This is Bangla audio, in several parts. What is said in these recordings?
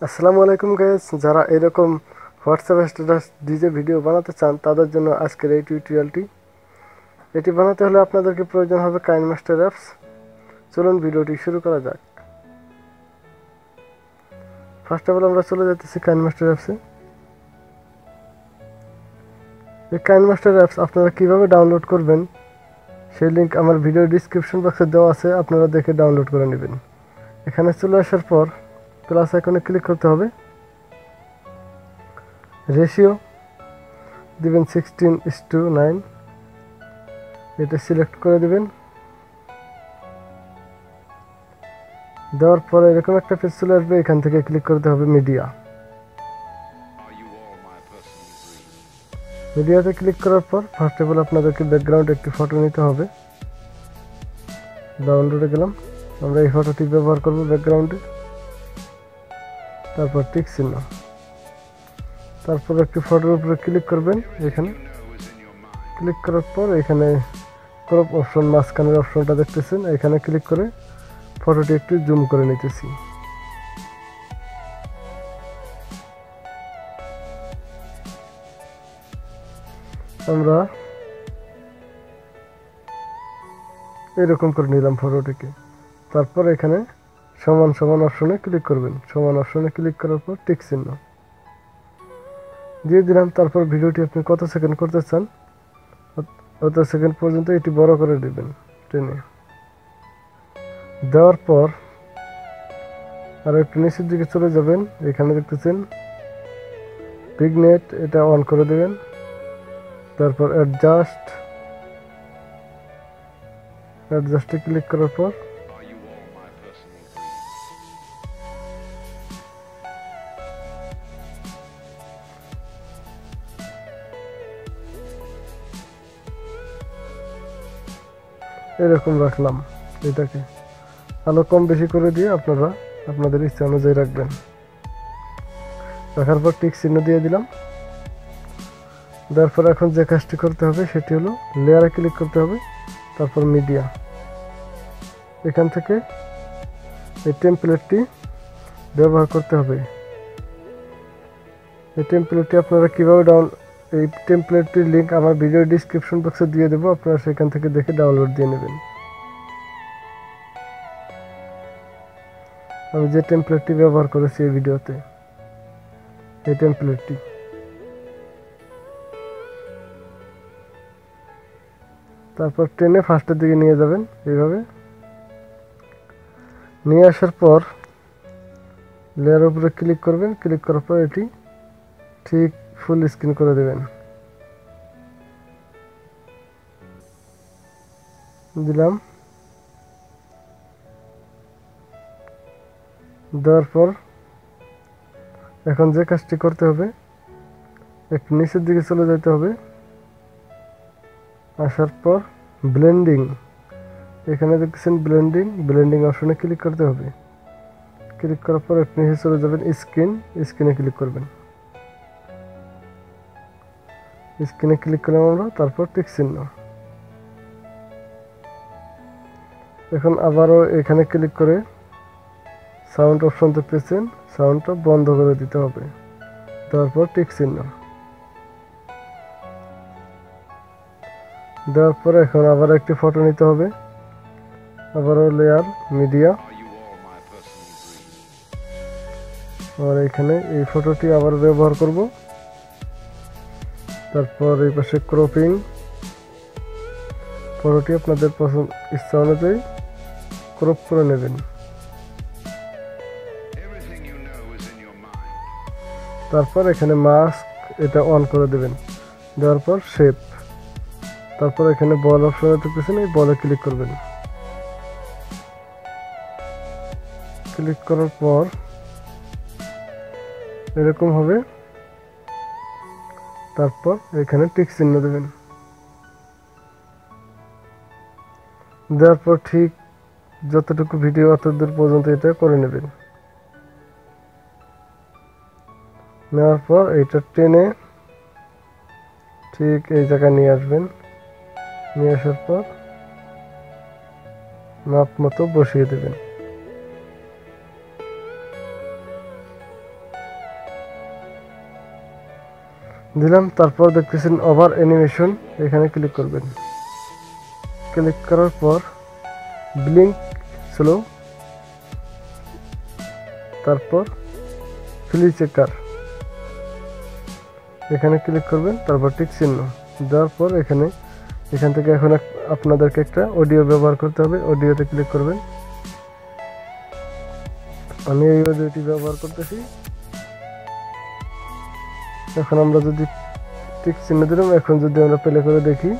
আসসালামু আলাইকুম গাইস, যারা এরকম হোয়াটসঅ্যাপ স্ট্যাটাস ডিজে ভিডিও বানাতে চান তাদের জন্য আজকের এই টিউটোরিয়ালটি। এটি বানাতে হলে আপনাদেরকে প্রয়োজন হবে কাইনমাস্টার অ্যাপস। চলুন ভিডিওটি শুরু করা যাক। ফার্স্ট অফ অল আমরা চলে যাচ্ছি কাইনমাস্টার অ্যাপসে। এই কাইনমাস্টার অ্যাপস আপনারা কিভাবে ডাউনলোড করবেন সেই লিঙ্ক আমার ভিডিও ডিসক্রিপশন বক্সে দেওয়া আছে, আপনারা দেখে ডাউনলোড করে নেবেন। এখানে চলে আসার পর প্লাস আইকনে ক্লিক করতে হবে। রেশিও দিবেন 16:9, এটা সিলেক্ট করে দিবেন। দেওয়ার পরে এরকম একটা পেজ চলে আসবে, এখান থেকে ক্লিক করতে হবে মিডিয়া। মিডিয়াতে ক্লিক করার পর ফার্স্ট অফ অল আপনাদেরকে ব্যাকগ্রাউন্ডে একটি ফটো নিতে হবে। ডাউনলোডে গেলাম, আমরা এই ফটোটি ব্যবহার করব ব্যাকগ্রাউন্ডে। তারপর টিক চিহ্ন, তারপর একটি ফটোর উপরে ক্লিক করবেন। এখানে ক্লিক করার পর এখানে ক্রপ অপশন, মাঝখানের অপশনটা দেখতেছেন, এখানে ক্লিক করে ফটোটি একটু জুম করে নিতেছি। আমরা এরকম করে নিলাম ফটোটিকে। তারপর এখানে সমান সমান অপশনে ক্লিক করবেন। সমান অপশনে ক্লিক করার পর টিক চিহ্ন দিয়ে দিলাম। তারপর ভিডিওটি আপনি কত সেকেন্ড করতে চান কত সেকেন্ড পর্যন্ত এটি বড় করে দিবেন টেনে। দেওয়ার পর আর একটু নিচের দিকে চলে যাবেন, এখানে দেখতেছেন বিগনেট, এটা অন করে দেবেন। তারপর অ্যাডজাস্টে ক্লিক করার পর এরকম রাখলাম। এটাকে আলো কম বেশি করে দিয়ে আপনারা আপনাদের ইচ্ছা অনুযায়ী রাখবেন। রাখার পর টিক চিহ্ন দিয়ে দিলাম। তারপর এখন যে কাজটি করতে হবে সেটি হলো লেয়ারে ক্লিক করতে হবে, তারপর মিডিয়া। এখান থেকে এই টেমপ্লেটটি ব্যবহার করতে হবে। এই টেমপ্লেটটি আপনারা কীভাবে এই টেমপ্লেটটির লিঙ্ক আমার ভিডিও ডিসক্রিপশন বক্সে দিয়ে দেবো, আপনারা সেখান থেকে দেখে ডাউনলোড দিয়ে নেবেন। আমি যে টেমপ্লেটটি ব্যবহার করেছি এই ভিডিওতে, এই টেমপ্লেটটি তারপর টেনে ফার্স্টের দিকে নিয়ে যাবেন। এইভাবে নিয়ে আসার পর লেয়ার উপরে ক্লিক করবেন। ক্লিক করার পর এটি ঠিক ফুল স্ক্রিন করে দেবেন। দিলাম। দেওয়ার পর এখন যে কাজটি করতে হবে, একটু নিচের দিকে চলে যেতে হবে। আসার পর ব্লেন্ডিং, এখানে দেখতেছেন ব্লেন্ডিং অপশনে ক্লিক করতে হবে। ক্লিক করার পর একটু নিচে চলে যাবেন, স্ক্রিনে ক্লিক করবেন। স্ক্রিনে ক্লিক করলাম আমরা, তারপর টিক চিহ্ন। এখন আবারও এখানে ক্লিক করে সাউন্ড অপশন দেখতেছেন, সাউন্ডটা বন্ধ করে দিতে হবে। তারপর টিক চিহ্ন দেওয়ার পরে এখন আবার একটি ফটো নিতে হবে। আবারও লেয়ার, মিডিয়া, আর এখানে এই ফটোটি আবার ব্যবহার করব। তারপর এই পাশে ক্রপিং, ফটোটি আপনাদের পছন্দ ইচ্ছা অনুযায়ী ক্রপ করে নেবেন। তারপর এখানে মাস্ক, এটা অন করে দেবেন। দেওয়ার পর শেপ, তারপর এখানে বল অপশনে দেখতেছেন, এই বলে ক্লিক করবেন। ক্লিক করার পর এরকম হবে। তারপর এখানে টিক চিহ্ন দেবেন। দেওয়ার পর ঠিক যতটুকু ভিডিও অতদূর পর্যন্ত এটা করে নেবেন। নেওয়ার পর এটা টেনে ঠিক এই জায়গায় নিয়ে আসবেন। নিয়ে আসার পর মাপ মতো বসিয়ে দেবেন। দিলাম, তারপর দেখতেছেন ওভার অ্যানিমেশন, এখানে ক্লিক করবেন। ক্লিক করার পর ব্লিঙ্ক স্লো, তারপর ফ্লি চেকার এখানে ক্লিক করবেন, তারপর টিক চিহ্ন দেওয়ার পর এখান থেকে এখন আপনাদেরকে একটা অডিও ব্যবহার করতে হবে। অডিওতে ক্লিক করবেন। আমি এই অডিওটি ব্যবহার করতেছি। এখন আমরা যদি টিক চিহ্ন দিলাম, এখন যদি আমরা প্লে করে দেখি,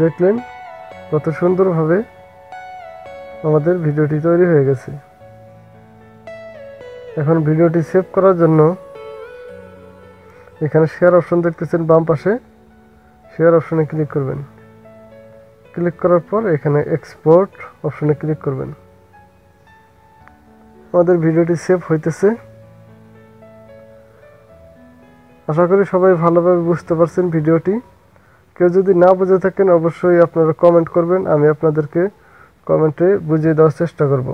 দেখলেন কত সুন্দরভাবে আমাদের ভিডিওটি তৈরি হয়ে গেছে। এখন ভিডিওটি সেভ করার জন্য এখানে শেয়ার অপশন দেখতেছেন বাম পাশে, শেয়ার অপশনে ক্লিক করবেন। ক্লিক করার পর এখানে এক্সপোর্ট অপশনে ক্লিক করবেন। আমাদের ভিডিওটি সেভ হইতেছে। আশা করি সবাই ভালোভাবে বুঝতে পারছেন ভিডিওটি। কেউ যদি না বুঝে থাকেন অবশ্যই আপনারা কমেন্ট করবেন, আমি আপনাদেরকে কমেন্টে বুঝিয়ে দেওয়ার চেষ্টা করব।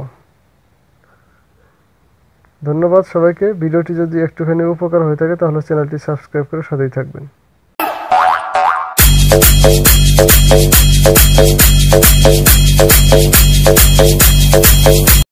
ধন্যবাদ সবাইকে। ভিডিওটি যদি একটুখানি উপকার হয়ে থাকে তাহলে চ্যানেলটি সাবস্ক্রাইব করে সাথেই থাকবেন।